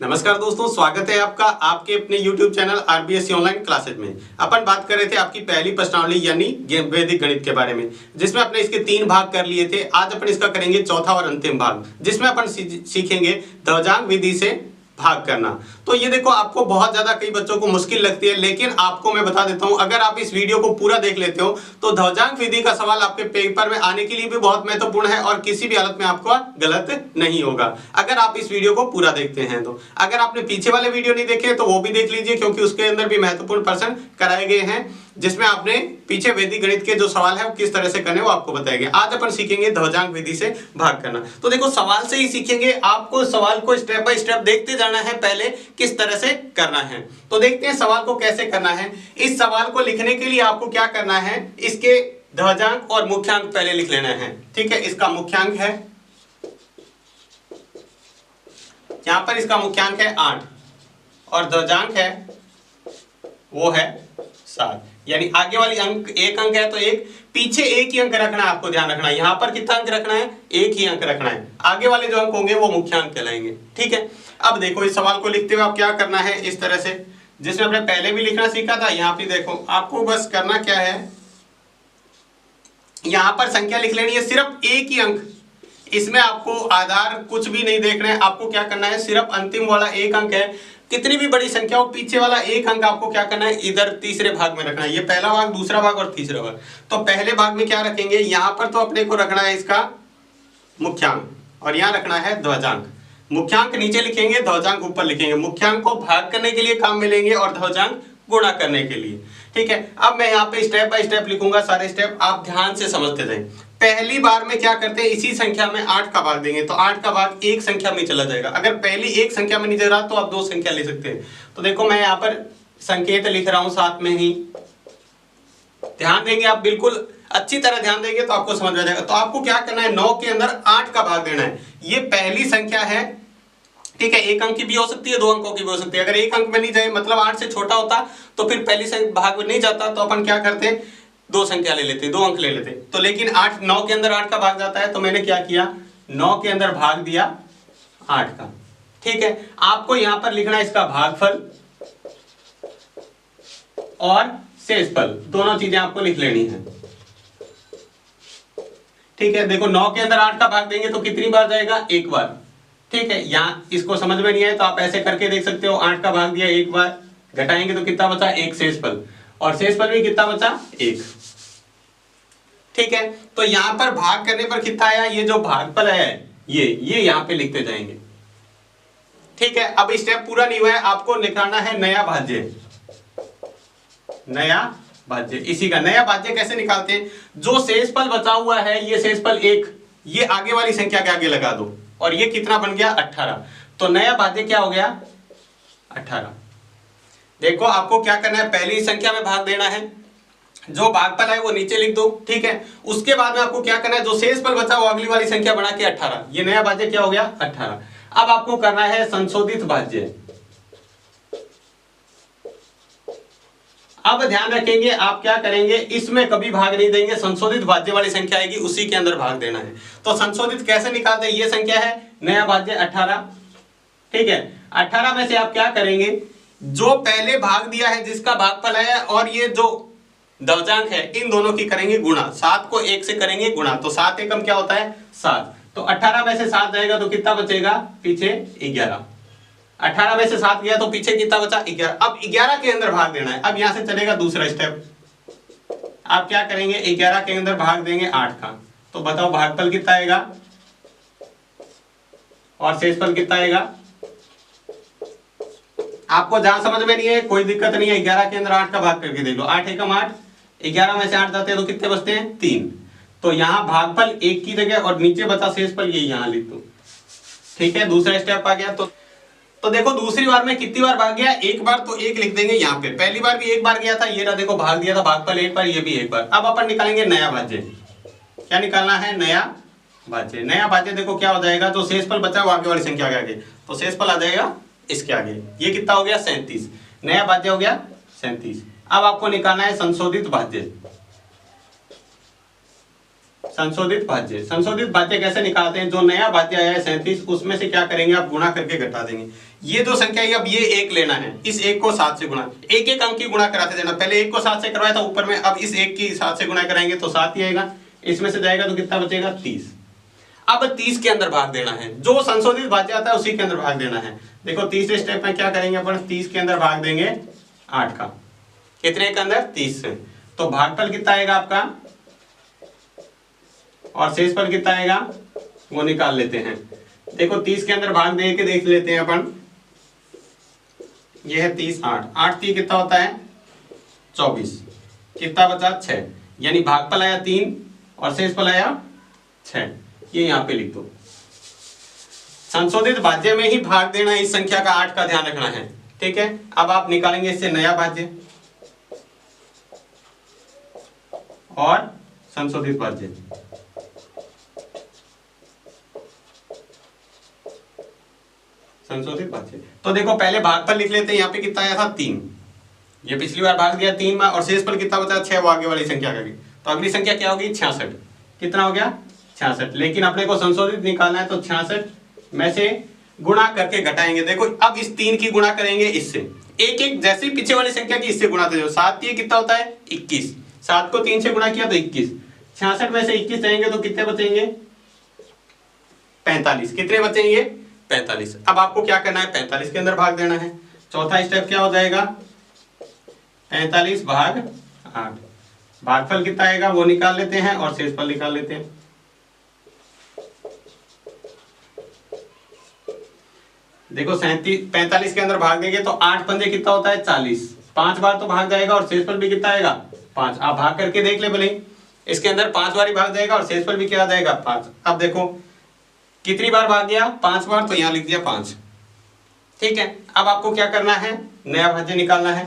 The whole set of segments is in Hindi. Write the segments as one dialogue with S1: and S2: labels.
S1: नमस्कार दोस्तों, स्वागत है आपका आपके अपने YouTube channel RBSC online classes में। अपन बात कर रहे थे आपकी पहली प्रश्नावली यानी वैदिक गणित के बारे में, जिसमें अपने इसके 3 भाग कर लिए थे। आज अपन इसका करेंगे चौथा और अंतिम भाग, जिसमें अपन सीखेंगे ध्वजांक विधि से भाग करना। तो ये देखो, आपको बहुत ज्यादा कई बच्चों को मुश्किल लगती है, लेकिन आपको मैं बता देता हूं, अगर आप इस वीडियो को पूरा देख लेते हो तो ध्वजांक विधि का सवाल आपके पेपर में आने के लिए भी बहुत महत्वपूर्ण है और किसी भी हालत में आपको गलत नहीं होगा अगर आप इस वीडियो को पूरा देखते हैं। तो अगर आपने पीछे वाले वीडियो नहीं देखे तो वो भी देख लीजिए, क्योंकि उसके अंदर भी महत्वपूर्ण प्रश्न कराए गए हैं, जिसमें आपने पीछे वैदिक गणित के जो सवाल है वो किस तरह से करने वो आपको बताएंगे। आज अपन सीखेंगे ध्वजांक विधि से भाग करना। तो देखो, सवाल से ही सीखेंगे, आपको सवाल को स्टेप बाय स्टेप देखते जाना है पहले किस तरह से करना है। तो देखते हैं सवाल को कैसे करना है। इस सवाल को लिखने के लिए आपको क्या करना है, इसके ध्वजांक और मुख्यांक पहले लिख लेना है। ठीक है, इसका मुख्यांक है, यहां पर इसका मुख्यांक है 8 और ध्वजांक है वो है 7। यानी आगे वाली अंक एक अंक है तो एक, पीछे एक ही अंक रखना है, आपको ध्यान रखना है। यहां पर कितना अंक रखना है, एक ही अंक रखना है। आगे वाले जो अंक होंगे वो मुख्यांक कहलाएंगे। ठीक है, अब देखो इस सवाल को लिखते हुए आप क्या करना है, इस तरह से जिसमें आपने पहले भी लिखना सीखा था। यहां पे देखो, आपको बस करना क्या है, यहां पर संख्या लिख लेनी है, सिर्फ एक ही अंक, इसमें आपको आधार कुछ भी नहीं देखना है। आपको क्या करना है, सिर्फ अंतिम वाला एक अंक है, कितनी भी बड़ी संख्या हो, पीछे वाला एक अंक आपको क्या करना है, इधर तीसरे भाग में रखना है। ये पहला भाग, दूसरा भाग और तीसरा भाग। तो पहले भाग में क्या रखेंगे, यहां पर तो अपने को रखना है इसका मुख्यांक और यहां रखना है ध्वजांक। मुख्यांक नीचे लिखेंगे, ध्वजांक ऊपर लिखेंगे। मुख्यांक को भाग करने के लिए काम में लेंगे और ध्वजांक गुणा करने के लिए। ठीक है, अब मैं यहाँ पे स्टेप बाय स्टेप लिखूंगा, सारे स्टेप आप ध्यान से समझते जाएं। पहली बार में क्या करते हैं, इसी संख्या में 8 का भाग देंगे, तो 8 का भाग एक संख्या में चला जाएगा। अगर पहली एक संख्या में नहीं दे रहा तो आप 2 संख्या ले सकते हैं। तो देखो, मैं यहाँ पर संकेत लिख रहा हूं साथ में ही, ध्यान देंगे आप, बिल्कुल अच्छी तरह ध्यान देंगे तो आपको समझ में आ जाएगा। तो आपको क्या करना है, 9 के अंदर 8 का भाग देना है। ये पहली संख्या है। ठीक है, एक अंक की भी हो सकती है, 2 अंकों की भी हो सकती है। अगर एक अंक में नहीं जाए, मतलब 8 से छोटा होता तो फिर पहली भाग में नहीं जाता, तो अपन क्या करते, 2 संख्या ले लेते, 2 अंक ले लेते। तो लेकिन 9 के अंदर 8 का भाग जाता है, तो मैंने क्या किया, 9 के अंदर भाग दिया 8 का। ठीक है, आपको यहां पर लिखना है इसका भागफल और शेषफल, दोनों चीजें आपको लिख लेनी है। ठीक है, देखो 9 के अंदर 8 का भाग देंगे तो कितनी बार जाएगा, एक बार। ठीक है, यहां इसको समझ में नहीं आए तो आप ऐसे करके देख सकते हो, 8 का भाग दिया एक बार, घटाएंगे तो कितना बचा, एक शेषफल, और शेषफल भी कितना बचा, 1। ठीक है, तो यहां पर भाग करने पर कितना आया, ये जो भागफल है ये यहां पे लिखते जाएंगे। ठीक है, अब स्टेप पूरा नहीं हुआ है, आपको निकालना है नया भाज्य। नया भाज्य, इसी का नया भाज्य कैसे निकालते हैं, जो शेषफल बचा हुआ है, ये शेषफल 1, ये आगे वाली संख्या के आगे लगा दो, और ये कितना बन गया, 18। तो नया भाज्य क्या हो गया, 18। देखो, आपको क्या करना है, पहली संख्या में भाग देना है, जो भागफल है वो नीचे लिख दो। ठीक है, उसके बाद में आपको क्या करना है, जो शेषफल बचा वो अगली वाली संख्या बना के 18, ये नया भाज्य क्या हो गया, 18। अब आपको करना है संशोधित भाज्य। अब ध्यान रखेंगे, आप क्या करेंगे, इसमें कभी भाग नहीं देंगे, संशोधित भाज्य वाली संख्या आएगी उसी के अंदर भाग देना है। तो संशोधित कैसे निकालते हैं, ये संख्या है, नया भाज्य 18। ठीक है, 18 में से आप क्या करेंगे, जो पहले भाग दिया है जिसका भागफल है और ये जो ध्वजांक है, इन दोनों की करेंगे गुणा, 7 को 1 से करेंगे गुणा, तो 7 एकम क्या होता है, 7। तो 18 में से 7 जाएगा तो कितना बचेगा, पीछे 11। 18 में से 7 गया तो पीछे कितना बचा, 11। अब 11 के अंदर भाग देना है। अब यहां से चलेगा दूसरा स्टेप, आप क्या करेंगे, 11 के अंदर भाग देंगे 8 का, तो बताओ भागफल कितना आएगा और शेषफल कितना आएगा। आपको जहां समझ में नहीं है कोई दिक्कत नहीं है, 11 के अंदर 8 का भाग करके देख लो, 8 एकम 8, 11 में से 8 जाते हैं तो कितने बचते हैं, 3। तो यहां भागफल 1 की जगह और नीचे बचा शेषफल, ये यहां लिख दो। ठीक है, दूसरा स्टेप आ गया। तो देखो, दूसरी बार में कितनी बार भाग गया, एक बार, तो 1 लिख देंगे यहाँ पे। पहली बार भी एक बार गया था, ये रहा, देखो भाग दिया था, भागफल 1 बार, ये भी 1 बार। अब अपन निकालेंगे नया भाज्य। क्या निकालना है, नया भाज्य। नया भाज्य देखो क्या हो जाएगा, जो शेषफल बचा वो आगे वाली संख्या के आगे, तो शेषफल आ जाएगा इसके आगे, ये कितना हो गया, 37। नया भाज्य हो गया 37। अब आपको निकालना है संशोधित भाज्य। संशोधित भाज्य। संशोधित भाज्य कैसे निकालते हैं? जो नया भाज्य आया है 37, उसमें से क्या करेंगे आप? गुणा करके घटा देंगे। ये जो संख्या है, अब ये एक लेना है, इस एक को 7 से गुणा, एक एक अंक की गुणा कराते देना। पहले एक को 7 से करवाया था ऊपर में, अब इस एक की 7 से गुणा कराएंगे तो 7 ही आएगा, इसमें से जाएगा तो कितना बचेगा? 30। अब 30 के अंदर भाग देना है, जो संशोधित भाज्य आता है उसी के अंदर भाग देना है। देखो तीसरे स्टेप में क्या करेंगे अपन? 30 के अंदर भाग देंगे 8 का। कितने के अंदर? 30 से। तो भागफल कितना आएगा आपका और शेषफल कितना आएगा वो निकाल लेते हैं। देखो 30 के अंदर भाग दे के देख लेते हैं अपन। ये है 30, 8 3 कितना होता है? 24। कितना बचा? 6। यानी भागफल आया 3 और शेषफल आया 6। ये यहां पे लिख दो। संशोधित भाज्य में ही भाग देना, इस संख्या का 8 का ध्यान रखना है। ठीक है, अब आप निकालेंगे इससे नया भाज्य और संशोधित भाज्य। संशोधित भाज्य तो देखो पहले भागफल लिख लेते हैं। यहाँ पे कितना आया था? 3। ये पिछली बार भाग दिया 3 में, और शेषफल कितना बचा? 6। वो आगे वाली संख्या का। तो अगली संख्या क्या होगी? 66। कितना हो गया? 66। लेकिन अपने को संशोधित निकालना है, तो 66 में से गुणा करके घटाएंगे। देखो अब इस 3 की गुणा करेंगे इससे, एक एक जैसे ही पीछे वाली संख्या की इससे गुणा दे दो। 7 ये कितना होता है? 21। 7 को 3 से गुणा किया तो 21। 66 में से 21 जाएंगे तो कितने बचेंगे? 45। कितने बचेंगे? 45। अब आपको क्या करना है? 45 के अंदर भाग देना है। चौथा स्टेप क्या हो जाएगा? 45 भाग 8। भागफल कितना आएगा वो निकाल लेते हैं और शेषफल निकाल लेते हैं। देखो 45 के अंदर भाग देंगे तो 8 पंजे कितना होता है? 40। 5 बार तो भाग जाएगा और शेषफल भी कितना आएगा? 5। आप भाग करके देख ले भले, इसके अंदर 5 बार ही भाग जाएगा और शेषफल भी क्या आ जाएगा? 5। अब देखो कितनी बार भाग गया? 5 बार, तो यहां लिख दिया 5। ठीक है, अब आपको क्या करना है? नया भाज्य निकालना है।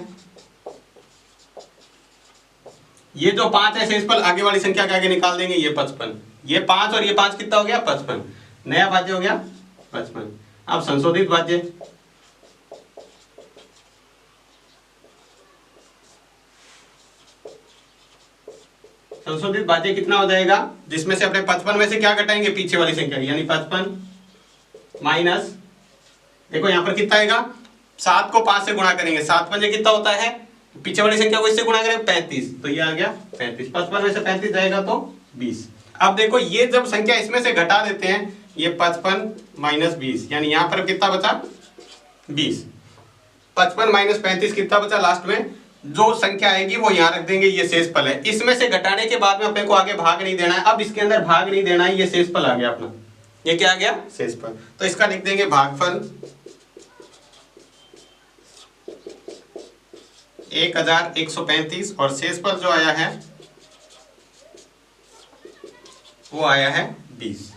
S1: ये जो 5 है शेषफल आगे वाली संख्या के आगे निकाल देंगे। ये 55, ये 5 और ये 5 कितना हो गया? 55। नया भाज्य हो गया 55। अब संशोधित भाज्य, संशोधित भाज्य कितना हो जाएगा? जिसमें से अपने 55 में से क्या घटाएंगे? पीछे वाली संख्या, यानी 55 माइनस, देखो यहां पर कितना आएगा? 7 को 5 से गुणा करेंगे। 7 पंजे कितना होता है? पीछे वाली संख्या को इससे गुणा करेंगे 35, तो ये आ गया 35। 55 में से 35 जाएगा तो 20। अब देखो ये जब संख्या इसमें से घटा देते हैं, ये 55 माइनस 20, यानी यहां पर कितना बचा? 20। 55 माइनस 35 कितना बचा? लास्ट में जो संख्या आएगी वो यहां रख देंगे। ये शेषफल है। इसमें से घटाने के बाद में अपने को आगे भाग नहीं देना है। अब इसके अंदर भाग नहीं देना है, ये शेषफल आ गया अपना। ये क्या आ गया? शेषफल। तो इसका लिख देंगे भागफल 1135 और शेषफल जो आया है वो आया है 20।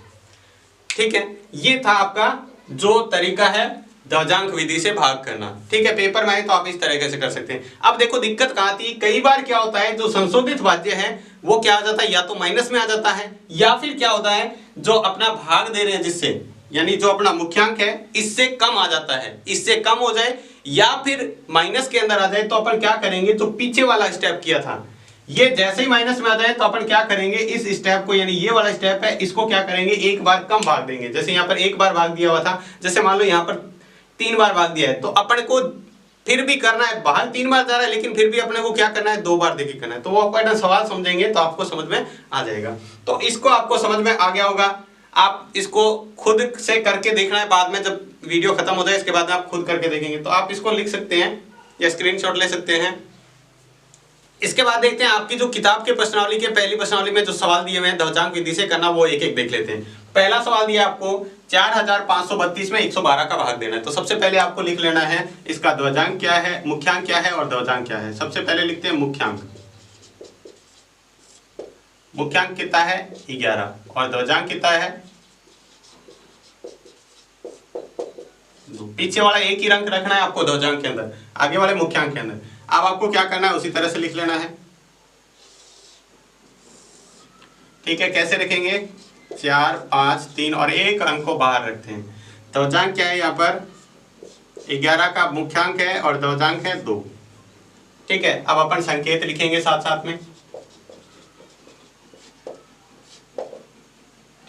S1: ठीक है, ये था आपका जो तरीका है दशांक विधि से भाग करना। ठीक है, पेपर में आए तो आप इस तरीके से कर सकते हैं। अब देखो दिक्कत कहाँ आती है? कई बार क्या होता है, जो संशोधित भाज्य है वो क्या आ जाता है? या तो माइनस में आ जाता है, या फिर क्या होता है, जो अपना भाग दे रहे हैं जिससे, यानी जो अपना मुख्यांक है इससे कम आ जाता है। इससे कम हो जाए या फिर माइनस के अंदर आ जाए तो अपन क्या करेंगे? जो पीछे वाला स्टेप किया था, ये जैसे ही माइनस में आ जाए तो अपन क्या करेंगे? इस स्टेप को, यानी ये वाला स्टेप है, इसको क्या करेंगे? एक बार कम भाग देंगे। जैसे यहाँ पर एक बार भाग दिया हुआ था, जैसे मान लो यहाँ पर 3 बार भाग दिया है, तो अपन को फिर भी करना है। भाग 3 बार जा रहा है लेकिन फिर भी अपने को क्या करना है? 2 बार देके करना है। तो वो अपन सवाल समझेंगे तो आपको समझ में आ जाएगा। तो इसको आपको समझ में आ गया होगा। आप इसको खुद से करके देखना है। बाद में जब वीडियो खत्म हो जाए इसके बाद आप खुद करके देखेंगे। तो आप इसको लिख सकते हैं या स्क्रीनशॉट ले सकते हैं। इसके बाद देखते हैं आपकी जो किताब के प्रश्नावली के पहली प्रश्नावली में जो सवाल दिए हुए हैं दशांक विधि से करना, वो एक एक देख लेते हैं। पहला सवाल दिया आपको 4532 में 112 का भाग देना है। तो सबसे पहले आपको लिख लेना है इसका ध्वजांक क्या है, मुख्यांक क्या है और ध्वजांक क्या है। सबसे पहले लिखते हैं मुख्यांक। मुख्यांक कितना है? 11 और ध्वजांक कितना है? 2। पीछे वाला एक ही अंक रखना है आपको ध्वजांक के अंदर, आगे वाले मुख्यांक के अंदर। अब आपको क्या करना है? उसी तरह से लिख लेना है। ठीक है, कैसे रखेंगे? 4 5 3 और एक अंक को बाहर रखते हैं। ध्वजांक क्या है? यहाँ पर 11 का मुख्यांक है और ध्वजांक है 2। ठीक है, अब अपन संकेत लिखेंगे साथ साथ में।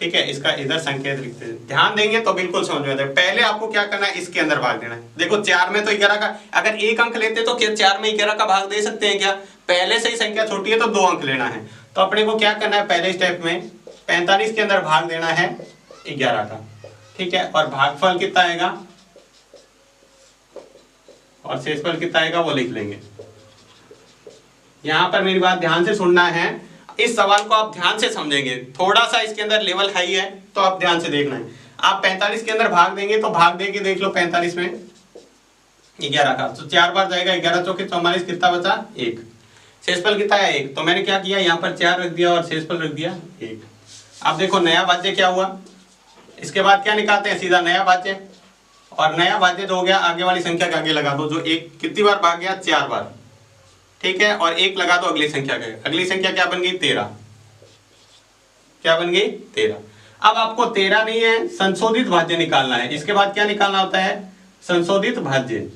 S1: ठीक है, इसका इधर संकेत लिखते हैं, ध्यान देंगे तो बिल्कुल समझ में आता है। पहले आपको क्या करना है, इसके अंदर भाग देना है। देखो 4 में तो 11 का, अगर 1 अंक लेते तो क्या 4 में 11 का भाग दे सकते हैं क्या? पहले से ही संख्या छोटी है तो 2 अंक लेना है। तो अपने को क्या करना है, पहले स्टेप में 45 के अंदर भाग देना है 11 का, ठीक है, और भागफल कितना आएगा और शेषफल कितना आएगा वो लिख लेंगे। यहां पर मेरी बात ध्यान से सुनना है, इस सवाल को आप ध्यान से समझेंगे, थोड़ा सा इसके अंदर लेवल हाई है तो आप ध्यान से देखना है। आप 45 के अंदर भाग देंगे तो भाग दे के देख लो 45 में 11 का, तो 4 बार जाएगा, 11 चौके 44, कितना बचा 1, शेषफल कितना है 1। तो मैंने क्या किया, यहाँ पर 4 रख दिया और शेषफल रख दिया 1। अब देखो नया भाज्य क्या हुआ, इसके बाद क्या निकालते हैं, सीधा नया भाज्य, और नया भाज्य जो हो गया आगे वाली संख्या के आगे लगा दो, जो 1 कितनी बार भाग गया 4 बार, ठीक है, और 1 लगा दो अगली संख्या के, अगली संख्या क्या बन गई 13, क्या बन गई 13। अब आपको 13 नहीं है, संशोधित भाज्य निकालना है। इसके बाद क्या निकालना होता है, संशोधित भाज्य,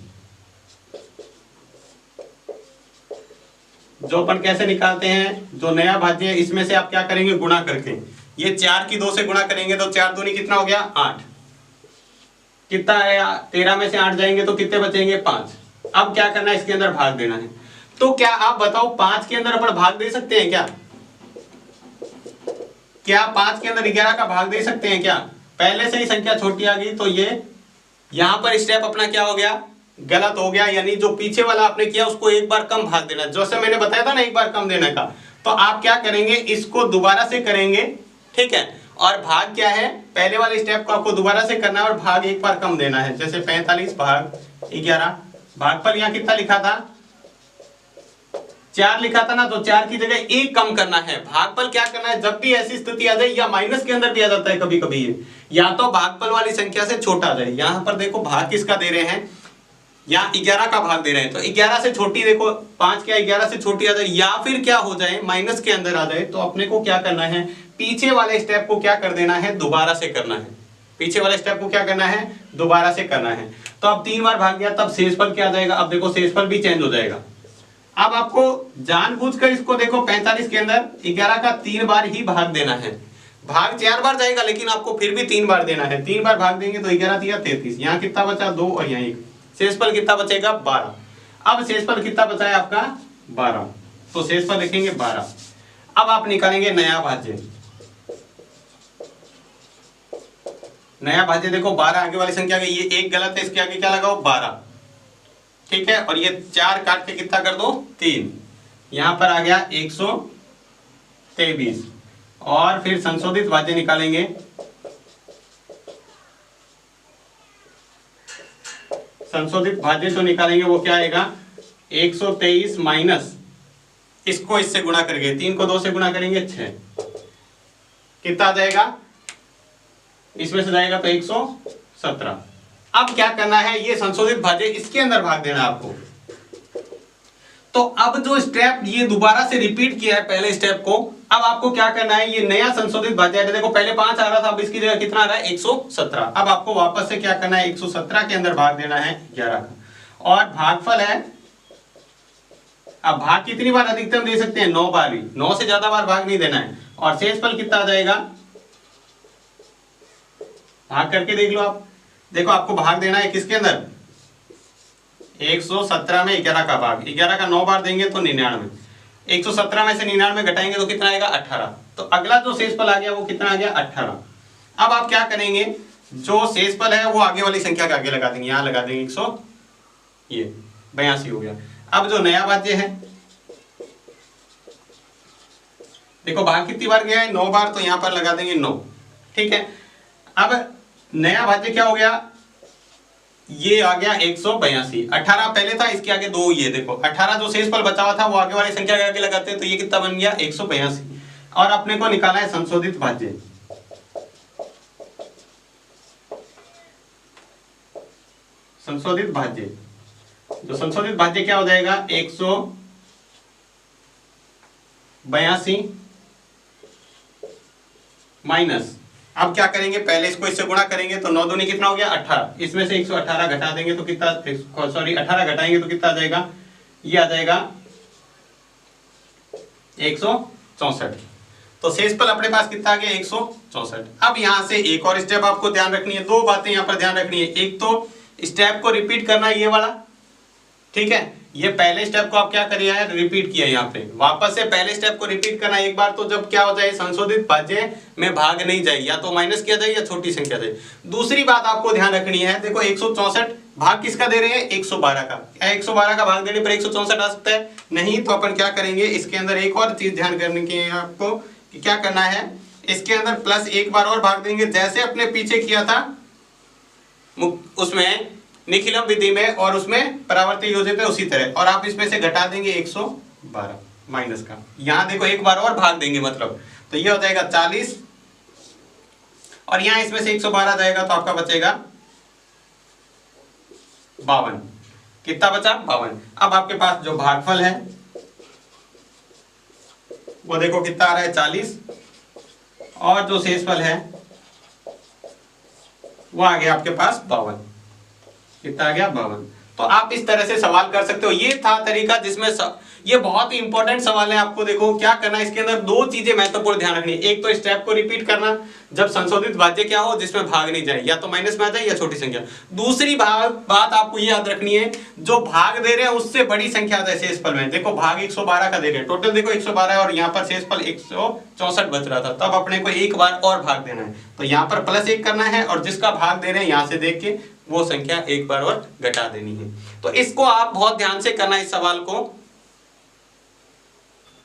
S1: जो अपन कैसे निकालते हैं, जो नया भाज्य है इसमें से आप क्या करेंगे, गुणा करके, ये 4 की 2 से गुणा करेंगे तो 4 दूनी कितना हो गया 8, कितना आया 13 में से 8 जाएंगे तो कितने बचेंगे 5। अब क्या करना है, इसके अंदर भाग देना है। तो क्या आप बताओ 5 के अंदर अपन भाग दे सकते हैं क्या? क्या 5 के अंदर 11 का भाग दे सकते हैं क्या? पहले से ही संख्या छोटी आ गई तो ये यहां पर स्टेप अपना क्या हो गया, गलत हो गया, यानी जो पीछे वाला आपने किया उसको एक बार कम भाग देना, जैसे मैंने बताया था ना एक बार कम देने का। तो आप क्या करेंगे, इसको दोबारा से करेंगे, ठीक है, और भाग क्या है, पहले वाले स्टेप को आपको दोबारा से करना है और भाग एक बार कम देना है। जैसे 45 भाग 11, भागफल यहाँ कितना लिखा था 4 लिखा था ना, तो 4 की जगह 1 कम करना है। भागफल क्या करना है, जब भी ऐसी स्थिति आ जाए, या माइनस के अंदर भी आ जाता है कभी कभी, या तो भागफल वाली संख्या से छोटा आ जाए। यहां पर देखो भाग किसका दे रहे हैं, यहाँ 11 का भाग दे रहे हैं, तो 11 से छोटी, देखो 5 क्या 11 से छोटी आ जाए, या फिर क्या हो जाए माइनस के अंदर आ जाए, तो अपने को क्या करना है, पीछे वाले स्टेप को क्या कर देना है, दोबारा से करना है। पीछे वाले स्टेप को क्या करना है, दोबारा से करना है। तो अब 3 बार भाग गया, तब शेषफल क्या आ जाएगा, अब देखो शेषफल भी चेंज हो जाएगा। अब आपको जानबूझकर इसको देखो 45 के अंदर 11 का 3 बार ही भाग देना है। भाग 4 बार जाएगा लेकिन आपको फिर भी 3 बार देना है। 3 बार भाग देंगे तो 11 दिया 33, यहाँ कितना बचा 2 और यहाँ 1, शेषफल कितना बचेगा 12। अब शेषफल कितना बचा है आपका 12, तो शेषफल लिखेंगे 12। अब आप निकालेंगे नया भाज्य, नया भाज्य देखो 12 आगे वाली संख्या के, ये 1 गलत है, इसके आगे क्या लगाओ 12, ठीक है, और ये 4 काट के कितना कर दो 3, यहां पर आ गया 123। और फिर संशोधित भाज्य निकालेंगे, संशोधित भाज्य जो निकालेंगे वो क्या आएगा 123 माइनस इसको इससे गुणा करके, 3 को 2 से गुणा करेंगे 6, कितना आ जाएगा, इसमें से जाएगा तो 117। अब क्या करना है, ये संशोधित भाज्य इसके अंदर भाग देना आपको। तो अब जो स्टेप ये दोबारा से रिपीट किया है पहले स्टेप को, अब आपको क्या करना है, ये नया संशोधित भाज्य है, देखो पहले 5 आ रहा था, अब इसकी जगह कितना आ रहा है 117। अब आपको वापस से क्या करना है, 117 के अंदर भाग देना है 11 का, और भागफल है, अब भाग कितनी बार अधिकतम दे सकते हैं 9 बार ही, 9 से ज्यादा बार भाग नहीं देना है। और शेषफल कितना आ जाएगा, भाग करके देख लो आप, देखो आपको भाग देना है किसके अंदर 117 में 11 का भाग, 11 का 9 बार देंगे तो 99, 117 में से 99 घटाएंगे तो कितना आएगा 18। तो अगला जो शेषफल आ गया वो कितना आ गया 18। अब आप क्या करेंगे, जो शेषफल है वो आगे वाली संख्या के आगे लगा देंगे, यहां लगा देंगे 182 हो गया। अब जो नया भाज्य है देखो भाग कितनी बार गया है 9 बार, तो यहां पर लगा देंगे 9, ठीक है। अब नया भाज्य क्या हो गया, ये आ गया 182, 18 पहले था, इसके आगे 2, ये देखो 18 जो शेषफल बचा हुआ था वो आगे वाली संख्या के आगे लगाते हैं, तो ये कितना बन गया 182। और अपने को निकाला है संशोधित भाज्य, संशोधित भाज्य, जो संशोधित भाज्य क्या हो जाएगा 182 माइनस, अब क्या करेंगे, पहले इसको इससे गुणा करेंगे तो 9 दूनी कितना हो गया 18, इसमें से 118 घटा देंगे तो कितना, सॉरी 18 घटाएंगे तो कितना आ जाएगा, ये आ जाएगा 164। तो शेषफल अपने पास कितना आ गया 164। अब यहां से एक और स्टेप आपको ध्यान रखनी है, दो बातें यहां पर ध्यान रखनी है। एक तो स्टेप को रिपीट करना ये वाला, ठीक है, ये पहले स्टेप को आप क्या करिए है रिपीट किया, यहाँ पे वापस से पहले स्टेप को रिपीट करना एक बार, तो जब क्या हो जाए संशोधित भाज्य में भाग नहीं जाए, या तो माइनस किया जाए या छोटी संख्या जाए। दूसरी बात आपको ध्यान रखनी है, देखो 164 भाग किसका दे रहे हैं 112 का, क्या 112 का भाग देने पर 164 आ सकता है? नहीं। तो अपन क्या करेंगे, इसके अंदर एक और चीज ध्यान करने की है आपको कि क्या करना है, इसके अंदर प्लस एक बार और भाग देंगे, जैसे अपने पीछे किया था उसमें निखिलम विधि में और उसमें परावर्ती योजित में उसी तरह, और आप इसमें से घटा देंगे 112 माइनस का, यहां देखो एक बार और भाग देंगे मतलब, तो ये हो जाएगा 40 और यहां इसमें से 112 जाएगा तो आपका बचेगा 52। कितना बचा 52। अब आपके पास जो भागफल है वो देखो कितना आ रहा है 40, और जो शेषफल है वो आ गया आपके पास 52। कितना आ गया 52। तो आप इस तरह से सवाल कर सकते हो। ये था तरीका जिसमें ये बहुत ही इंपॉर्टेंट सवाल है। आपको देखो क्या करना है, इसके अंदर दो चीजें महत्वपूर्ण ध्यान रखनी है। एक तो स्टेप को रिपीट करना, जब संशोधित भाज्य क्या हो जिसमें भाग नहीं जाए, या तो माइनस में आ जाए या छोटी संख्या। दूसरी बात आपको ये याद रखनी है, जो भाग दे रहे हैं उससे बड़ी संख्या आ जाए शेषफल में। देखो भाग 112 का दे रहे हैं, टोटल देखो 112 है और यहाँ पर शेषफल 164 बच रहा था, तब अपने को एक बार और भाग देना है, तो यहाँ पर +1 करना है और जिसका भाग दे रहे हैं यहाँ से देख के वो संख्या एक बार और घटा देनी है। तो इसको आप बहुत ध्यान से करना इस सवाल को।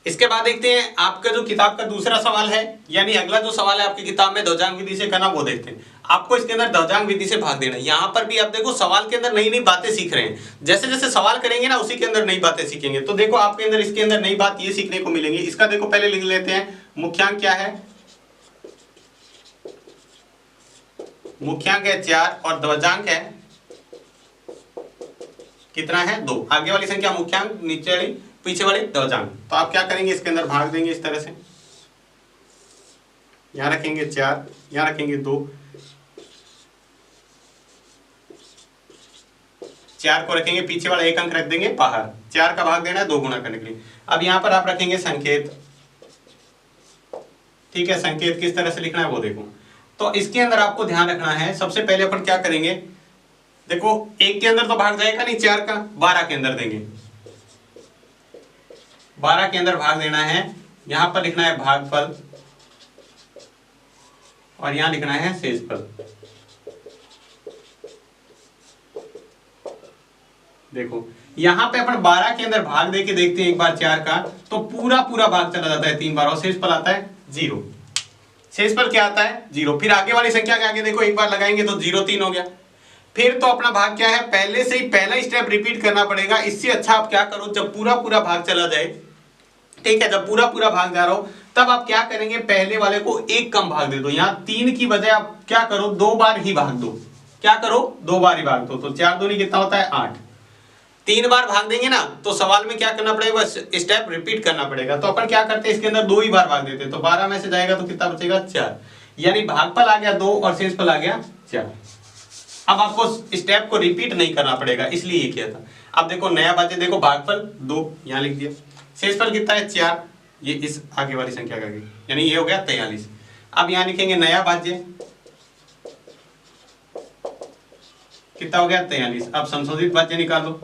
S1: इसके बाद देखते हैं आपका जो किताब का दूसरा सवाल है, यानी अगला जो सवाल है आपकी किताब में ध्वजांक विधि से करना, वो देखते हैं। आपको इसके अंदर ध्वजांक विधि से भाग देना है। यहाँ पर भी आप देखो सवाल के अंदर नई नई बातें सीख रहे हैं, जैसे जैसे सवाल करेंगे ना उसी के अंदर नई बातें सीखेंगे। तो देखो आपके अंदर इसके अंदर नई बात ये सीखने को मिलेंगी। इसका देखो पहले लिख लेते हैं, मुख्यांक क्या है, मुख्यांक है 4 और ध्वजांक है कितना है 2। आगे वाली संख्या मुख्यांक, नीचे वाली पीछे वाली ध्वजांक। तो आप क्या करेंगे, इसके अंदर भाग देंगे इस तरह से, यहां रखेंगे 4, यहां रखेंगे 2, 4 को रखेंगे, पीछे वाला एक अंक रख देंगे बाहर, 4 का भाग देना है 2 गुना करने के लिए। अब यहां पर आप रखेंगे संकेत, ठीक है, संकेत किस तरह से लिखना है वो देखो। तो इसके अंदर आपको ध्यान रखना है, सबसे पहले अपन क्या करेंगे, देखो 1 के अंदर तो भाग जाएगा नहीं 4 का, 12 के अंदर देंगे, 12 के अंदर भाग देना है। यहां पर लिखना है भागफल और यहां लिखना है शेषफल। देखो यहां पे अपन 12 के अंदर भाग देके देखते हैं एक बार 4 का, तो पूरा पूरा भाग चला जाता है 3 बार और शेषफल आता है 0। शेषफल क्या आता है 0। फिर आगे वाली संख्या के आगे देखो एक बार लगाएंगे तो 0 3 हो गया। फिर तो अपना भाग क्या है, पहले से ही पहला स्टेप रिपीट करना पड़ेगा। इससे अच्छा आप क्या करो, जब पूरा पूरा भाग चला जाए, ठीक है, जब पूरा पूरा भाग जा रहा हो तब आप क्या करेंगे, पहले वाले को एक कम भाग दे दो। यहाँ 3 की बजाय आप क्या करो 2 बार ही भाग दो। क्या करो 2 बार ही भाग दो, तो 4 दूनी कितना होता है 8। 3 बार भाग देंगे ना तो सवाल में क्या करना पड़ेगा, स्टेप रिपीट करना पड़ेगा। तो अपन क्या करते हैं, इसके अंदर 2 ही बार भाग देते, तो 12 में से जाएगा तो कितना बचेगा 4, यानी भागफल आ गया 2 और शेषफल आ गया 4। अब आपको स्टेप को रिपीट नहीं करना पड़ेगा, इसलिए ये किया था। अब देखो नया भाज्य, देखो भागफल 2 यहां लिख दिया, शेषफल कितना है 4, ये इस आगे वाली संख्या का, यानी ये हो गया 43। अब यहां लिखेंगे नया भाज्य, कितना हो गया 43। अब संशोधित भाज्य निकालो,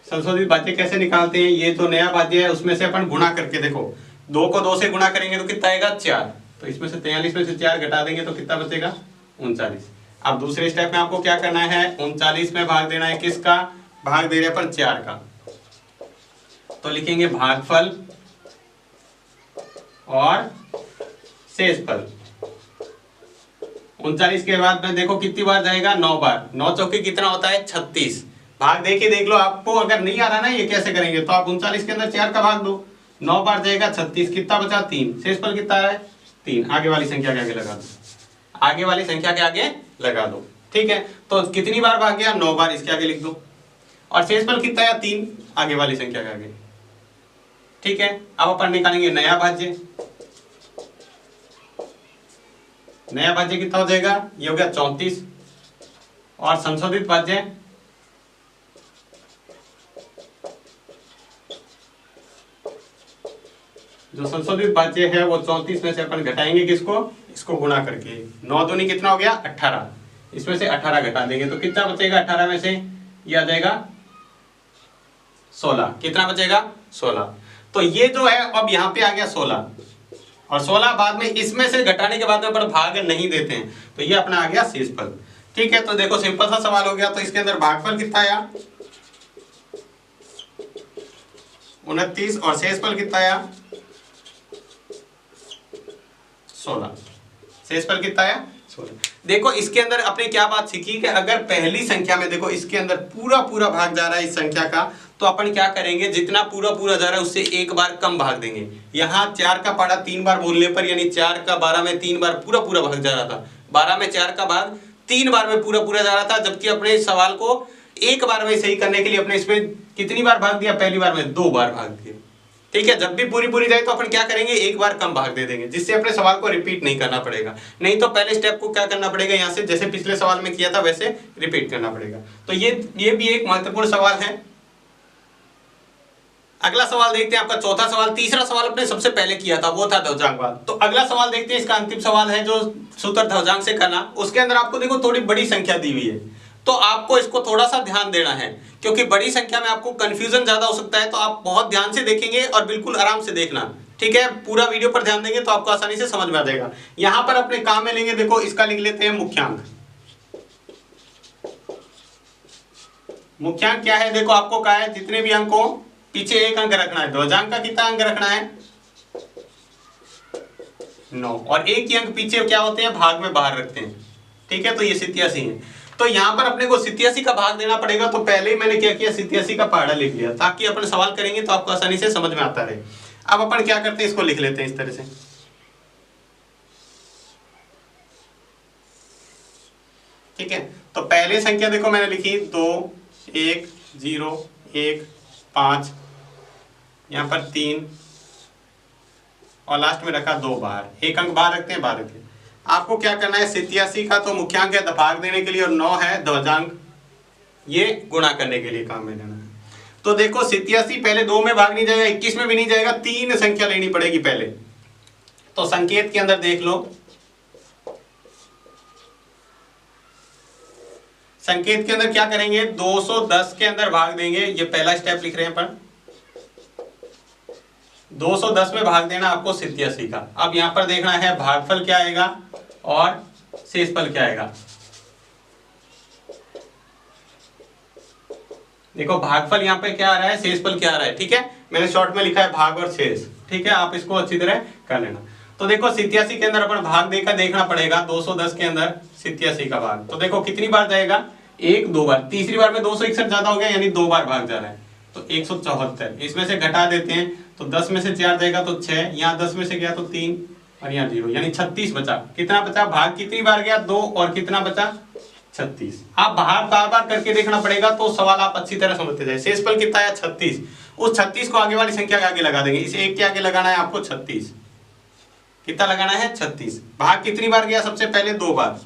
S1: संशोधित भाज्य कैसे निकालते हैं, ये तो नया भाज्य है उसमें से अपन गुणा करके देखो, 2 को 2 से गुणा करेंगे तो कितना आएगा 4, तो इसमें से 43 में से 4 घटा देंगे तो कितना बचेगा 39। अब दूसरे स्टेप में आपको क्या करना है, 39 में भाग देना है, किसका भाग दे रहे हैं पर 4 का, तो लिखेंगे भागफल और शेषफल। 39 के बाद में देखो कितनी बार जाएगा 9 बार, 9 चौके कितना होता है 36। भाग देखिए देख लो, आपको अगर नहीं आ रहा ना ये कैसे करेंगे, तो आप 39 के अंदर 4 का भाग दो, 9 बार जाएगा 36, कितना बचा 3, शेषफल कितना है 3। आगे वाली संख्या के आगे लगा दो, आगे वाली संख्या के आगे लगा दो, ठीक है। तो कितनी बार भाग गया 9 बार, इसके आगे लिख दो, और शेषफल कितना है 3 आगे वाली संख्या के आगे, ठीक है। अब अपन निकालेंगे नया भाज्य, नया भाज्य कितना हो जाएगा, ये हो गया 34, और संशोधित भाज्य जो संशोधित भाज्य है वो 34 में से अपन घटाएंगे किसको, इसको गुणा करके। 9 दूनी कितना हो गया 18, इसमें से 18 घटा देंगे तो कितना बचेगा 18 में से, ये आ जाएगा 16। कितना बचेगा 16। तो ये जो है अब यहाँ पे आ गया 16 और 16 बाद में इसमें से घटाने के बाद में अपन भाग नहीं देते हैं तो ये अपना आ गया शेषफल। ठीक है, तो देखो सिंपल सा सवाल हो गया। तो इसके अंदर भागफल कितना आया 29 और शेषफल कितना आया 16। शेषफल कितना आया 16। देखो इसके अंदर अपने क्या बात सीखी कि अगर पहली संख्या में देखो इसके अंदर पूरा पूरा भाग जा रहा है इस संख्या का, तो अपन क्या करेंगे, जितना पूरा पूरा जा रहा है उससे एक बार कम भाग देंगे। यहाँ 4 का पारा 3 बार बोलने पर यानी 4 का 12 में 3 बार पूरा पूरा भाग जा रहा था, 12 में 4 का भाग 3 बार में पूरा पूरा जा रहा था, जबकि अपने इस सवाल को एक बार में सही करने के लिए अपने इसमें कितनी बार भाग दिया, पहली बार में 2 बार भाग दिया। ठीक है, जब भी पूरी पूरी जाए तो अपन क्या करेंगे, एक बार कम भाग दे देंगे, जिससे अपने सवाल को रिपीट नहीं करना पड़ेगा। नहीं तो पहले स्टेप को क्या करना पड़ेगा, यहाँ से जैसे पिछले सवाल में किया था वैसे रिपीट करना पड़ेगा। तो ये भी एक महत्वपूर्ण सवाल है। अगला सवाल देखते हैं, आपका चौथा सवाल। तीसरा सवाल अपने सबसे पहले किया था वो था ध्वजांकवाद। तो अगला सवाल देखते हैं, इसका अंतिम सवाल है जो सूत्र ध्वजांक से करना। उसके अंदर आपको देखो थोड़ी बड़ी संख्या दी हुई है, तो आपको इसको थोड़ा सा ध्यान देना है, क्योंकि बड़ी संख्या में आपको कंफ्यूजन ज्यादा हो सकता है। तो आप बहुत ध्यान से देखेंगे और बिल्कुल आराम से देखना। ठीक है, पूरा वीडियो पर ध्यान देंगे तो आपको आसानी से समझ में आ जाएगा। यहां पर अपने काम में लेंगे, देखो इसका लिख लेते हैं मुख्यांक। मुख्यांक क्या है, देखो आपको कहा है जितने भी अंक हो पीछे एक अंक रखना है। ध्वजांक का कितना अंक रखना है 9, और एक ही अंक पीछे क्या होते हैं, भाग में बाहर रखते हैं। ठीक है, तो ये 87 है। तो यहाँ पर अपने को 87 का भाग देना पड़ेगा। तो पहले ही मैंने क्या किया, 87 का पहाड़ा लिख लिया, ताकि अपन सवाल करेंगे तो आपको आसानी से समझ में आता रहे। अब अपन क्या करते हैं, इसको लिख लेते हैं इस तरह से। ठीक है, तो पहले संख्या देखो मैंने लिखी 2 1 0 1 5, यहाँ पर 3 और लास्ट में रखा 2 बाहर, एक अंक बाहर रखते हैं, बाहर रखते हैं। आपको क्या करना है, 87 का तो मुख्यांक है भाग देने के लिए और 9 है ध्वजांक, ये गुणा करने के लिए काम में लेना है। तो देखो 87 पहले 2 में भाग नहीं जाएगा, 21 में भी नहीं जाएगा, 3 संख्या लेनी पड़ेगी पहले। तो संकेत के अंदर देख लो, संकेत के अंदर क्या करेंगे, 210 के अंदर भाग देंगे। ये पहला स्टेप लिख रहे हैं अपन, 210 में भाग देना आपको 87 का। अब यहां पर देखना है भागफल क्या आएगा और शेषफल क्या आएगा। देखो भागफल यहाँ पे क्या आ रहा है, शेषफल क्या आ रहा है। ठीक है, मैंने शॉर्ट में लिखा है भाग और शेष। ठीक है, आप इसको अच्छी तरह कर लेना। तो देखो 87 के अंदर अपन भाग देकर देखना पड़ेगा, 210 के अंदर 87 का भाग। तो देखो कितनी बार जाएगा, 1 2 बार। तीसरी बार में 261 ज्यादा हो गया, यानी 2 बार भाग जा रहा है, तो 174। इसमें से घटा देते हैं तो 10 में से 4 जाएगा तो 6, यहाँ 10 में से गया तो 3 और यहाँ 0, यानी 36 बचा। कितना बचा, भाग कितनी बार गया 2 और कितना बचा 36। आप बाहर बार बार करके देखना पड़ेगा तो सवाल आप अच्छी तरह समझते जाए। शेषफल कितना है 36, उस 36 को आगे वाली संख्या के आगे लगा देंगे। इस एक के आगे लगाना है आपको 36। कितना लगाना है 36। भाग कितनी बार गया, सबसे पहले 2 बार।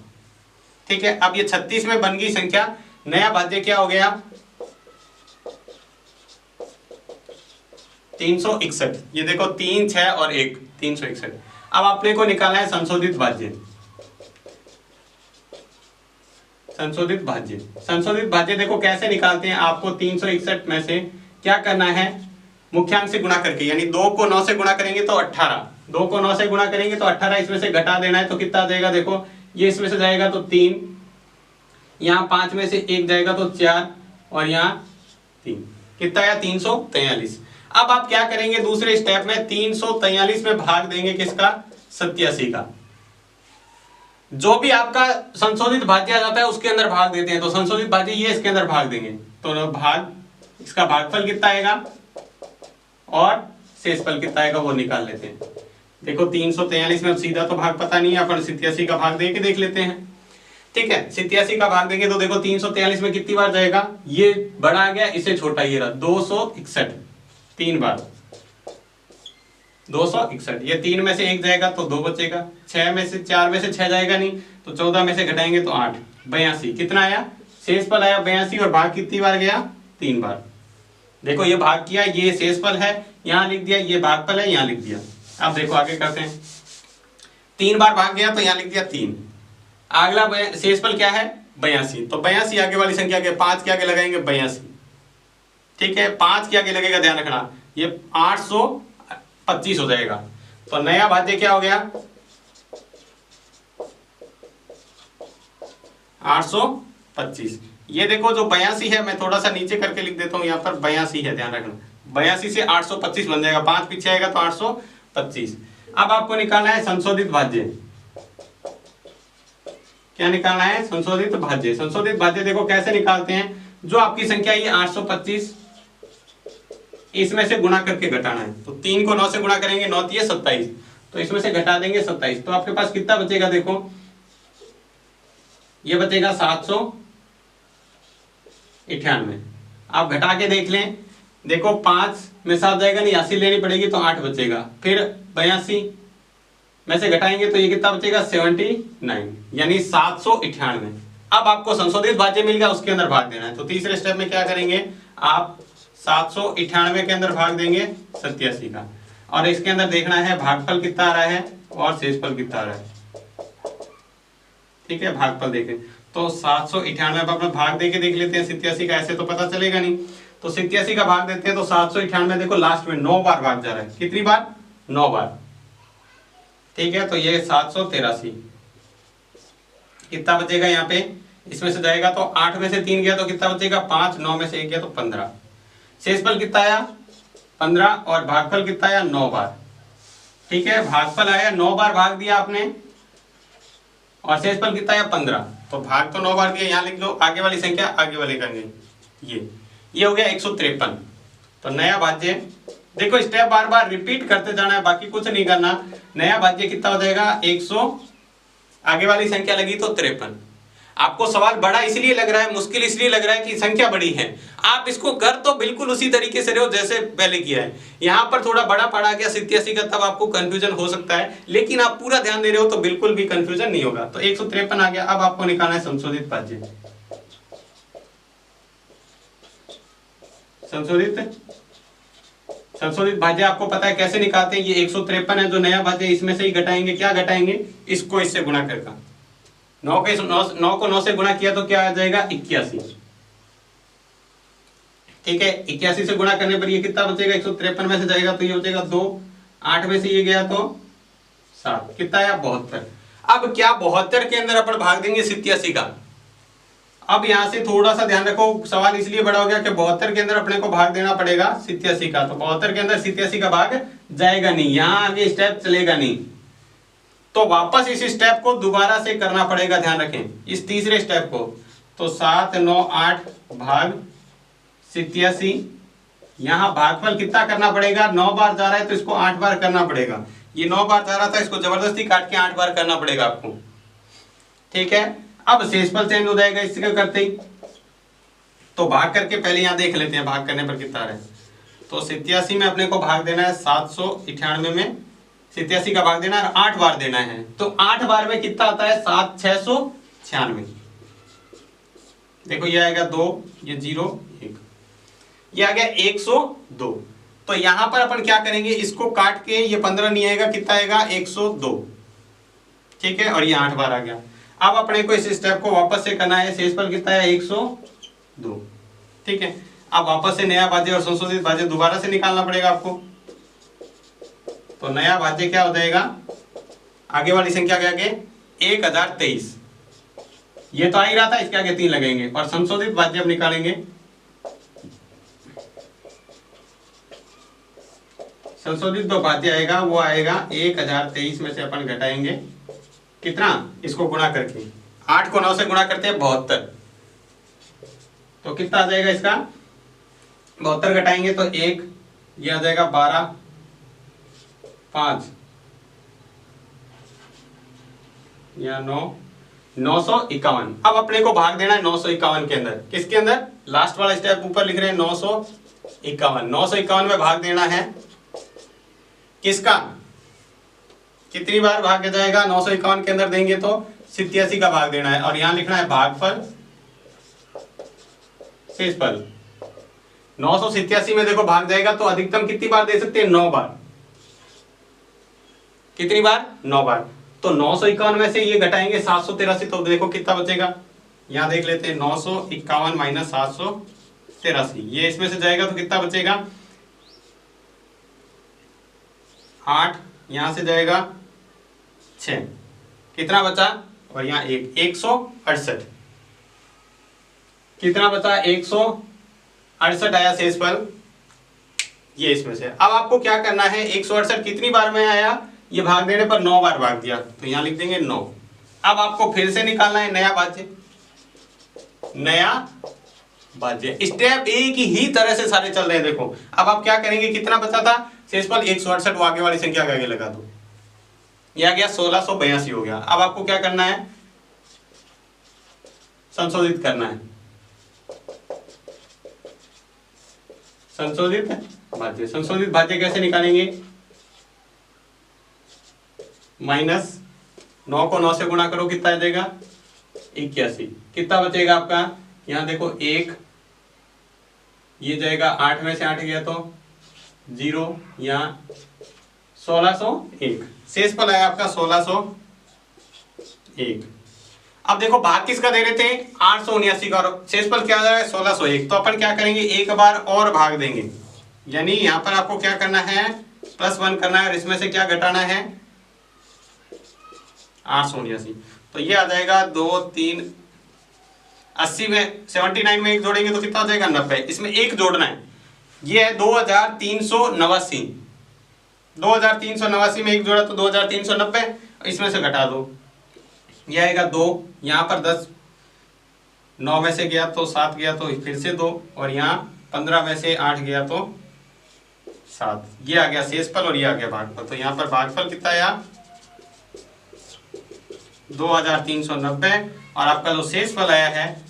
S1: ठीक है, अब ये 36 में बन गई संख्या, नया भाज्य क्या हो गया 361। ये देखो 3 6 और 1 361। अब आपने को निकालना है संशोधित भाज्य। संशोधित भाज्य, संशोधित भाज्य देखो कैसे निकालते हैं। आपको 361 में से क्या करना है, मुख्यांक से गुणा करके, यानी 2 को 9 से गुणा करेंगे तो 18, 2 को 9 से गुणा करेंगे तो 18, इसमें से घटा देना है तो कितना जाएगा, देखो ये इसमें से जाएगा तो 3, यहाँ 5 में से 1 जाएगा तो 4 और यहाँ 3, कितना आया 343। अब आप क्या करेंगे, दूसरे स्टेप में 343 में भाग देंगे किसका 87 का। जो भी आपका संशोधित भाज्य आ जाता है उसके अंदर भाग देते हैं। तो संशोधित भाज्य ये इसके अंदर भाग देंगे, तो भाग इसका भागफल कितना आएगा और शेषफल कितना आएगा वो निकाल लेते हैं। देखो 343 में अब सीधा तो भाग पता नहीं है, अपन 87 का भाग दे के देख लेते हैं। ठीक है, 87 का भाग देंगे तो देखो 343 में कितनी बार जाएगा, ये बड़ा आ गया, इसे छोटा ये रहा 261, 3 बार 261। ये 3 में से 1 जाएगा तो 2 बचेगा, 6 में से 4 में से 6 जाएगा नहीं, तो 14 में से घटाएंगे तो 8, 82। कितना आया, शेषफल आया 82 और भाग कितनी बार गया 3 बार। देखो ये भाग किया, ये शेषफल है यहाँ लिख दिया, ये भागफल है यहाँ लिख दिया। अब देखो आगे करते हैं। 3 बार भाग गया तो यहाँ लिख दिया 3। अगला शेषफल क्या है 82, तो 82 आगे वाली संख्या के 5 के आगे लगाएंगे 82, ठीक है। 5 के आगे लगेगा, ध्यान रखना, ये 825 हो जाएगा। तो नया भाज्य क्या हो गया 825। ये देखो जो 82 है, मैं थोड़ा सा नीचे करके लिख देता हूं, यहाँ पर 82 है, ध्यान रखना। 82 से 825 बन जाएगा, 5 पीछे आएगा तो 825। अब आपको निकालना है संशोधित भाज्य। क्या निकालना है संशोधित भाज्य। संशोधित भाज्य देखो कैसे निकालते हैं, जो आपकी संख्या ये 825, इसमें से गुणा करके घटाना है। तो 3 को 9 से गुणा करेंगे, 9 3 27, तो इसमें से घटा देंगे 27, तो आपके पास कितना बचेगा, देखो ये बचेगा 798। आप घटा के देख लें, देखो 5 में 7 जाएगा नहीं, 80 लेनी पड़ेगी तो 8 बचेगा, फिर 82 में से घटाएंगे तो ये कितना बचेगा 79, यानी 798। अब आपको संशोधित भाज्य मिल गया, उसके अंदर भाग देना है। तो तीसरे स्टेप में क्या करेंगे, आप 798 के अंदर भाग देंगे 87 का, और इसके अंदर देखना है भागफल कितना आ रहा है और शेषफल कितना आ रहा है, ठीक है। भागफल देखें तो 798 पर अपना भाग देके देख लेते हैं 87 का, ऐसे तो पता चलेगा नहीं। तो 87 का भाग देते हैं तो 798 देखो लास्ट में 9 बार भाग जा रहा है, कितनी बार 9 बार, ठीक है। तो ये 783 कितना बचेगा यहाँ पे, इसमें से जाएगा तो 8 में से 3 गया तो कितना बचेगा 5, 9 में से 1 गया तो 15। शेषफल कितना आया 15 और भागफल कितना आया 9 बार, ठीक है। भागफल आया 9 बार भाग दिया आपने और शेषफल कितना आया 15, तो भाग तो 9 बार दिया, यहाँ लिख लो आगे वाली संख्या आगे वाले करेंगे, ये हो गया 153। तो नया भाज्य देखो, स्टेप बार बार रिपीट करते जाना है, बाकी कुछ नहीं करना। नया भाज्य कितना हो जाएगा 100, आगे वाली संख्या लगी तो 53। आपको सवाल बड़ा इसलिए लग रहा है, मुश्किल इसलिए लग रहा है कि संख्या बड़ी है। आप इसको कर तो बिल्कुल उसी तरीके से रहे हो जैसे पहले किया है, यहाँ पर थोड़ा बड़ा पड़ा गया 87 का, तब आपको कंफ्यूजन हो सकता है, लेकिन आप पूरा ध्यान दे रहे हो तो बिल्कुल भी कंफ्यूजन नहीं होगा। तो 153 आ गया। अब आपको निकालना है संशोधित भाज्य। संशोधित भाज्य आपको पता है कैसे निकालते हैं, ये 153 है जो नया भाज्य, इसमें से ही घटाएंगे। क्या घटाएंगे, इसको इससे गुणा करके, 9 को 9 से गुणा किया तो क्या आ जाएगा 81, ठीक है। 81 से गुणा करने पर ये कितना बचेगा 153 में से जाएगा तो ये हो जाएगा 2, 8 में से ये गया तो 7, कितना आया 72। अब क्या 72 के अंदर अपन भाग देंगे 87 का। अब यहां से थोड़ा सा ध्यान रखो, सवाल इसलिए बड़ा हो गया कि 72 के अंदर अपने को भाग देना पड़ेगा 87 का, तो 72 के अंदर 87 का भाग जाएगा नहीं, यहां आगे स्टेप चलेगा नहीं, तो वापस इस स्टेप को दोबारा से करना पड़ेगा। ध्यान रखें इस तीसरे स्टेप को, तो 7 9 8 भाग 87, यहां भागफल कितना करना पड़ेगा, 9 बार जा रहा है तो इसको 8 बार करना पड़ेगा। ये 9 बार जा रहा था, इसको जबरदस्ती काट के 8 बार करना पड़ेगा आपको, ठीक है। अब शेषफल चेंज हो जाएगा इसका करते ही, तो भाग करके पहले यहां देख लेते हैं भाग करने पर कितना है। तो 87 में अपने को भाग देना है 798 में, 87 का भाग देना है 8 बार देना है, तो 8 बार में कितना आता है 7 696। देखो ये आएगा 2, ये 0 1, ये आ गया 102। तो यहां पर अपन क्या करेंगे, इसको काट के ये 15 नहीं आएगा, कितना आएगा 102, ठीक है। और ये 8 बार आ गया। अब अपने को इस स्टेप को वापस से करना है, शेषफल कितना है 102, ठीक है। अब वापस से नया भाज्य और संशोधित भाज्य दोबारा से निकालना पड़ेगा आपको। तो नया भाज्य क्या हो जाएगा, आगे वाली संख्या के आगे 1023, ये तो आ ही रहा था, इसके आगे 3 लगेंगे, और संशोधित भाज्य अब निकालेंगे। संशोधित जो भाज्य आएगा वो आएगा 1023 में से अपन घटाएंगे कितना, इसको गुणा करके, 8 को 9 से गुणा करते हैं 72, तो कितना आ जाएगा इसका 72 घटाएंगे तो 1, ये आ जाएगा 12 5 या 9, 951। अब अपने को भाग देना है 951 के अंदर, किसके अंदर, लास्ट वाला स्टेप ऊपर लिख रहे हैं 951, 951 में भाग देना है किसका, कितनी बार भाग जाएगा 951 के अंदर देंगे तो 87 का भाग देना है, और यहां लिखना है भागफल शेषफल। 987 में देखो भाग जाएगा तो अधिकतम कितनी बार दे सकते हैं 9 बार, कितनी बार? 9 बार। तो 951 में से ये घटाएंगे 783, तो देखो कितना बचेगा, यहाँ देख लेते हैं 951 माइनस 783, ये इसमें से जाएगा तो कितना बचेगा 8, यहाँ से जाएगा 6, कितना बचा, और यहाँ 168, कितना बचा 168 आया शेषफल, ये इसमें से। अब आपको क्या करना है, 168 कितनी बार में आया, ये भाग देने पर 9 बार भाग दिया, तो यहाँ लिख देंगे 9। अब आपको फिर से निकालना है नया भाज्य, नया भाज्य, स्टेप एक ही तरह से सारे चल रहे हैं। देखो अब आप क्या करेंगे, कितना बचा था शेषफल 168, वो आगे वाली संख्या के आगे लगा दो, ये आ गया 1682 हो गया। अब आपको क्या करना है, संशोधित करना है, संशोधित भाज्य। संशोधित भाज्य कैसे निकालेंगे, माइनस 9 को 9 से गुणा करो, कितना आ जाएगा 81, कितना बचेगा आपका, यहाँ देखो 1, ये जाएगा 8 में से 8 गया तो 0, यहाँ 1601, शेषफल आया आपका 1601। अब देखो भाग किसका दे रहे थे, 879 का, और शेषफल क्या आ रहा है 1601, तो अपन क्या करेंगे, एक बार और भाग देंगे, यानी यहाँ पर आपको क्या करना है, +1 करना है, और इसमें से क्या घटाना है 879, तो ये आ जाएगा 2 3 80 में 79 में 1 जोड़ेंगे तो कितना हो जाएगा 90, इसमें 1 जोड़ना है, ये है 2389, 2389 में 1 जोड़ा तो 2390, इसमें से घटा दो, ये आएगा 2, यहाँ पर 10, 9 में से गया तो 7 गया तो फिर से 2, और यहाँ 15 में से 8 गया तो 7, ये आ गया शेषफल और ये आ गया भागफल। तो यहाँ पर भागफल कितना आया 2390, और आपका जो शेषफल आया है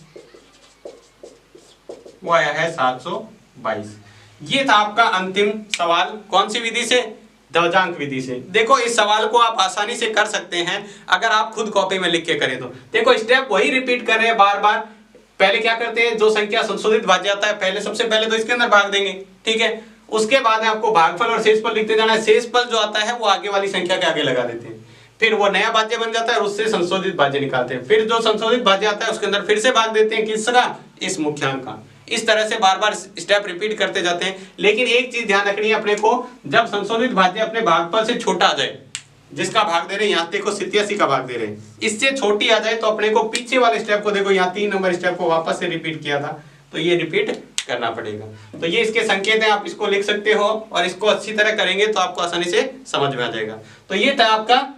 S1: वो आया है 722। ये था आपका अंतिम सवाल, कौन सी विधि से, ध्वजांक विधि से। देखो इस सवाल को आप आसानी से कर सकते हैं अगर आप खुद कॉपी में लिख के करें तो। देखो स्टेप वही रिपीट कर रहे हैं बार बार। पहले क्या करते हैं, जो संख्या संशोधित भाज्य आता है पहले सबसे पहले तो इसके अंदर भाग देंगे, ठीक है, उसके बाद में आपको भागफल और शेषफल लिखते जाना है। शेषफल जो आता है वो आगे वाली संख्या के आगे लगा देते हैं, फिर वो नया भाज्य बन जाता है और उससे संशोधित भाज्य निकालते हैं, फिर जो संशोधित भाज्य आता है उसके अंदर फिर से भाग देते हैं किसका, इस मुख्यांक का। इस तरह से बार बार स्टेप रिपीट करते जाते हैं। लेकिन एक चीज ध्यान रखनी है अपने को, जब संशोधित भाज्य अपने भागफल से छोटा आ जाए, जिसका भाग दे रहे हैं यहाँ देखो 87 का भाग दे रहे हैं, इससे छोटी आ जाए तो अपने को पीछे वाले स्टेप को देखो, यहाँ 3 नंबर स्टेप को वापस से रिपीट किया था तो ये रिपीट करना पड़ेगा। तो ये इसके संकेत हैं, आप इसको लिख सकते हो और इसको अच्छी तरह करेंगे तो आपको आसानी से समझ में आ जाएगा। तो ये था आपका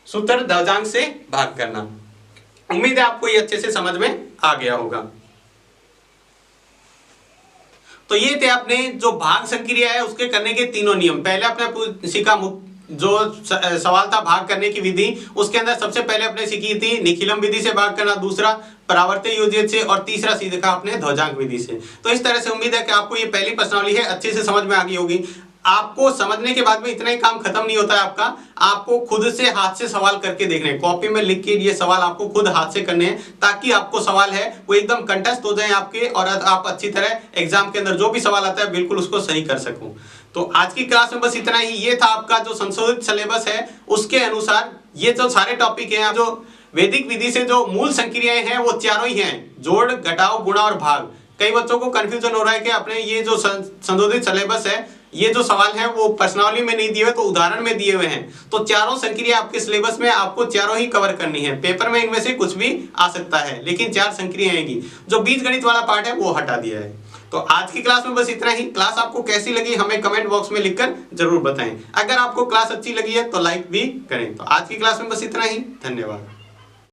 S1: सूत्र ध्वजांक से भाग करना। उम्मीद है आपको ये अच्छे से समझ में आ गया होगा। तो ये थे अपने जो भाग संक्रिया है उसके करने के तीनों नियम। पहले अपने सीखा जो सवाल था भाग करने की विधि, उसके अंदर सबसे पहले अपने सीखी थी निखिलम विधि से भाग करना, दूसरा परावर्त्य योजित से, और तीसरा सीखा अपने ध्वजांक विधि से। तो इस तरह से उम्मीद है कि आपको ये पहली प्रश्नावली है अच्छे से समझ में आ गई होगी। आपको समझने के बाद में इतना ही काम खत्म नहीं होता है आपका, आपको खुद से हाथ से सवाल करके देखने हैं, कॉपी में लिख के ये सवाल आपको खुद हाथ से करने हैं, ताकि आपको सवाल है वो एकदम कंटेस्ट हो जाए आपके, और आप अच्छी तरह एग्जाम के अंदर जो भी सवाल आता है बिल्कुल उसको सही कर सकूं। तो आज की क्लास में बस इतना ही। ये था आपका जो संशोधित सिलेबस है उसके अनुसार ये जो सारे टॉपिक हैं, जो वैदिक विधि से जो मूल संक्रियाएं हैं वो चारों ही हैं, जोड़, घटाव, गुणा और भाग। कई बच्चों को कंफ्यूजन हो रहा है कि अपने ये जो संशोधित सिलेबस है, ये जो सवाल है वो प्रश्नावली में नहीं दिए हुए तो उदाहरण में दिए हुए हैं। तो चारों संक्रिया आपके सिलेबस में आपको चारों ही कवर करनी है। पेपर में इनमें से कुछ भी आ सकता है, लेकिन 4 संक्रिया आएंगी। जो बीजगणित वाला पार्ट है वो हटा दिया है। तो आज की क्लास में बस इतना ही। क्लास आपको कैसी लगी हमें कमेंट बॉक्स में लिखकर जरूर बताएं। अगर आपको क्लास अच्छी लगी है तो लाइक भी करें। तो आज की क्लास में बस इतना ही। धन्यवाद।